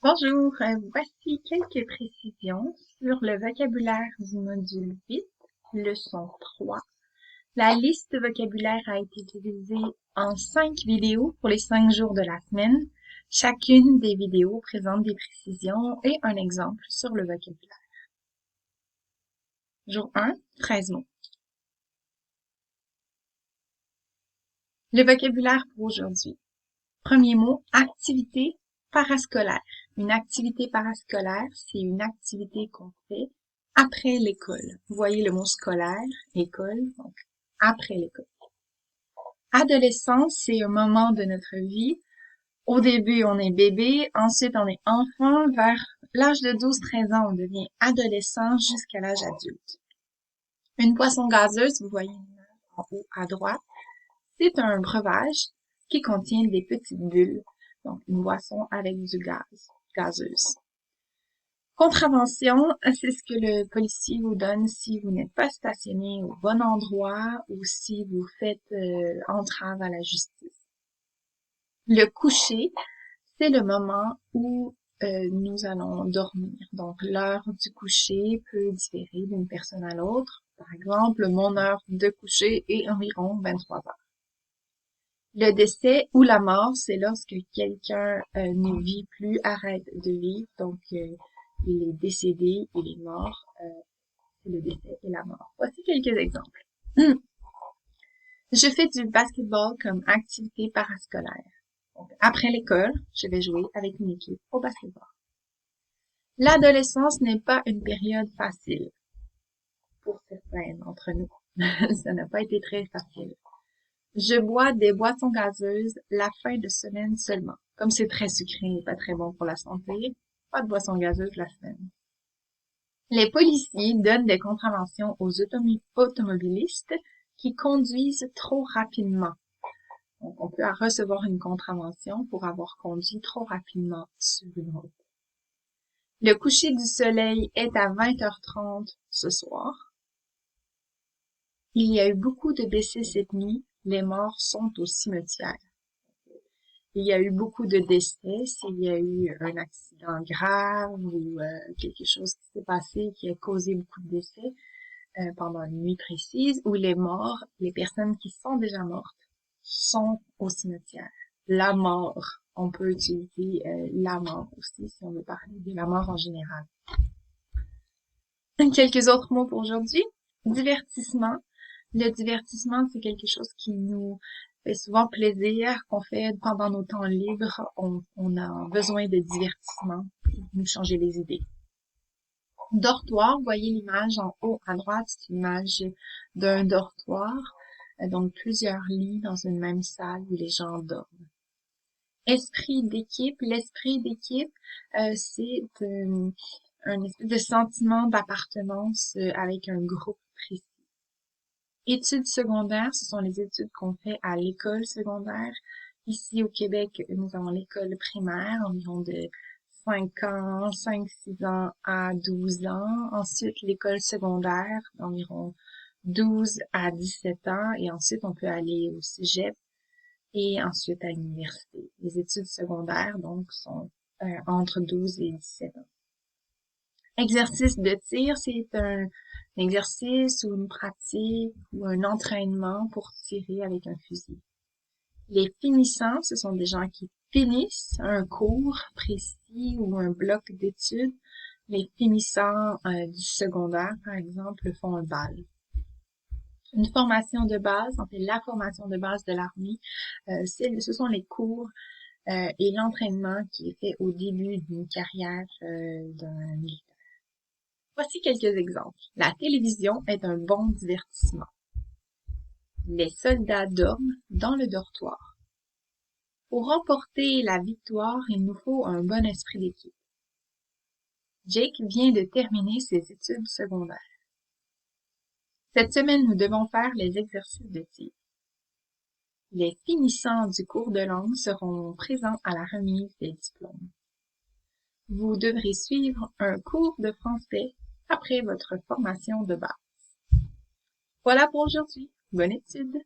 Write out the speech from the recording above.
Bonjour, voici quelques précisions sur le vocabulaire du module 8, leçon 3. La liste de vocabulaire a été divisée en 5 vidéos pour les 5 jours de la semaine. Chacune des vidéos présente des précisions et un exemple sur le vocabulaire. Jour 1, 13 mots. Le vocabulaire pour aujourd'hui. Premier mot, activité parascolaire. Une activité parascolaire, c'est une activité qu'on fait après l'école. Vous voyez le mot scolaire, école, donc après l'école. Adolescence, c'est un moment de notre vie. Au début, on est bébé, ensuite on est enfant. Vers l'âge de 12-13 ans, on devient adolescent jusqu'à l'âge adulte. Une boisson gazeuse, vous voyez en haut à droite, c'est un breuvage qui contient des petites bulles. Donc, une boisson avec du gaz, gazeuse. Contravention, c'est ce que le policier vous donne si vous n'êtes pas stationné au bon endroit ou si vous faites entrave à la justice. Le coucher, c'est le moment où nous allons dormir. Donc, l'heure du coucher peut différer d'une personne à l'autre. Par exemple, mon heure de coucher est environ 23 heures. Le décès ou la mort, c'est lorsque quelqu'un ne vit plus, arrête de vivre, donc il est décédé, il est mort, c'est le décès et la mort. Voici quelques exemples. Je fais du basketball comme activité parascolaire. Donc, après l'école, je vais jouer avec une équipe au basketball. L'adolescence n'est pas une période facile pour certains d'entre nous. Ça n'a pas été très facile. Je bois des boissons gazeuses la fin de semaine seulement. Comme c'est très sucré et pas très bon pour la santé, pas de boissons gazeuses la semaine. Les policiers donnent des contraventions aux automobilistes qui conduisent trop rapidement. Donc, on peut recevoir une contravention pour avoir conduit trop rapidement sur une route. Le coucher du soleil est à 20h30 ce soir. Il y a eu beaucoup de décès cette nuit. Les morts sont au cimetière. Il y a eu beaucoup de décès, s'il y a eu un accident grave ou quelque chose qui s'est passé qui a causé beaucoup de décès pendant une nuit précise, ou les morts, les personnes qui sont déjà mortes, sont au cimetière. La mort, on peut utiliser la mort aussi si on veut parler de la mort en général. Quelques autres mots pour aujourd'hui. Divertissement. Le divertissement, c'est quelque chose qui nous fait souvent plaisir, qu'on fait pendant nos temps libres. On a besoin de divertissement pour nous changer les idées. Dortoir, vous voyez l'image en haut à droite, c'est une image d'un dortoir, donc plusieurs lits dans une même salle où les gens dorment. Esprit d'équipe, l'esprit d'équipe, c'est un espèce de sentiment d'appartenance avec un groupe précis. Études secondaires, ce sont les études qu'on fait à l'école secondaire. Ici au Québec, nous avons l'école primaire, environ de 5 ans, 5-6 ans à 12 ans. Ensuite, l'école secondaire, environ 12 à 17 ans. Et ensuite, on peut aller au cégep et ensuite à l'université. Les études secondaires, donc, sont entre 12 et 17 ans. Exercice de tir, c'est un exercice ou une pratique ou un entraînement pour tirer avec un fusil. Les finissants, ce sont des gens qui finissent un cours précis ou un bloc d'études. Les finissants du secondaire, par exemple, font un bal. Une formation de base, en fait, la formation de base de l'armée, ce sont les cours et l'entraînement qui est fait au début d'une carrière d'un militaire. Voici quelques exemples. La télévision est un bon divertissement. Les soldats dorment dans le dortoir. Pour remporter la victoire, il nous faut un bon esprit d'équipe. Jake vient de terminer ses études secondaires. Cette semaine, nous devons faire les exercices de tir. Les finissants du cours de langue seront présents à la remise des diplômes. Vous devrez suivre un cours de français après votre formation de base. Voilà pour aujourd'hui. Bonne étude!